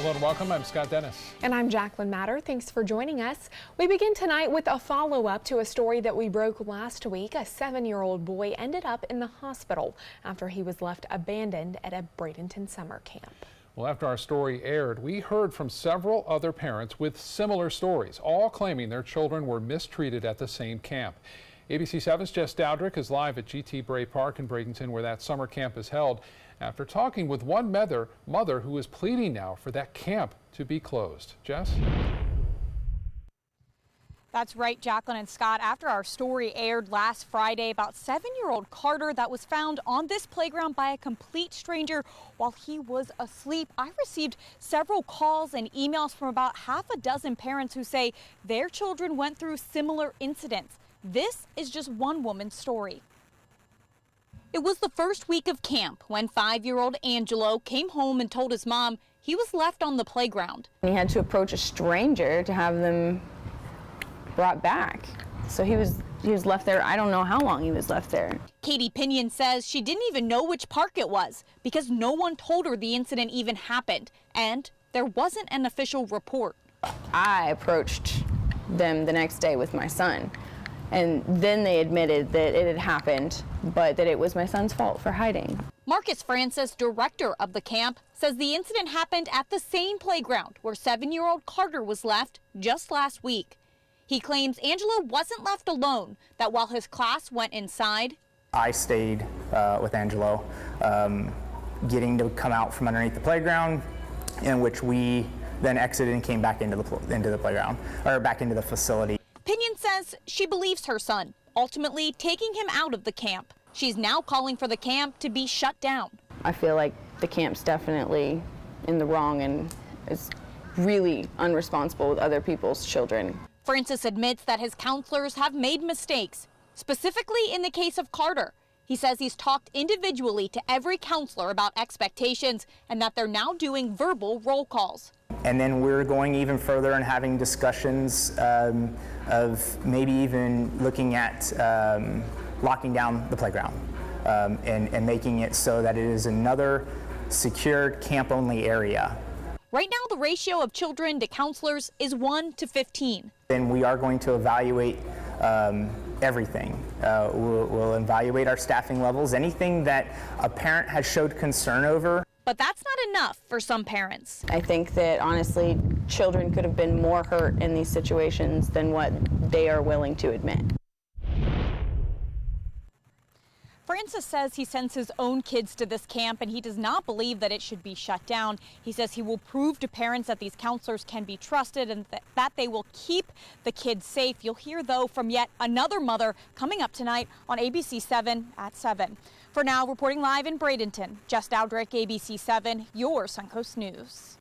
Hello and welcome. I'm Scott Dennis. And I'm Jacqueline Matter. Thanks for joining us. We begin tonight with a follow-up to a story that we broke last week. A 7-year-old boy ended up in the hospital after he was left abandoned at a Bradenton summer camp. Well, after our story aired, we heard from several other parents with similar stories, all claiming their children were mistreated at the same camp. ABC 7's Jess Dowdrick is live at GT Bray Park in Bradenton, where that summer camp is held, after talking with one mother who is pleading now for that camp to be closed. Jess? That's right, Jacqueline and Scott. After our story aired last Friday about 7-year-old Carter that was found on this playground by a complete stranger while he was asleep, I received several calls and emails from about half a dozen parents who say their children went through similar incidents. This is just one woman's story. It was the first week of camp when 5-year-old Angelo came home and told his mom he was left on the playground. He had to approach a stranger to have them brought back. So he was left there. I don't know how long he was left there. Katie Pinion says she didn't even know which park it was because no one told her the incident even happened, and there wasn't an official report. I approached them the next day with my son, and then they admitted that it had happened, but that it was my son's fault for hiding. Marcus Francis, director of the camp, says the incident happened at the same playground where 7-year-old Carter was left just last week. He claims Angelo wasn't left alone, that while his class went inside, I stayed with Angelo, getting to come out from underneath the playground, in which we then exited and came back into the playground, or back into the facility. Pinion says she believes her son, ultimately taking him out of the camp. She's now calling for the camp to be shut down. I feel like the camp's definitely in the wrong and is really unresponsible with other people's children. Francis admits that his counselors have made mistakes, specifically in the case of Carter. He says he's talked individually to every counselor about expectations and that they're now doing verbal roll calls. And then we're going even further and having discussions of maybe even looking at locking down the playground and making it so that it is another secured camp-only area. Right now, the ratio of children to counselors is 1 to 15. Then we are going to evaluate everything. We'll evaluate our staffing levels, anything that a parent has showed concern over. But that's not enough for some parents. I think that honestly, children could have been more hurt in these situations than what they are willing to admit. Francis says he sends his own kids to this camp and he does not believe that it should be shut down. He says he will prove to parents that these counselors can be trusted and that they will keep the kids safe. You'll hear, though, from yet another mother coming up tonight on ABC 7 at 7. For now, reporting live in Bradenton, Jess Dowdrick, ABC 7, your Suncoast News.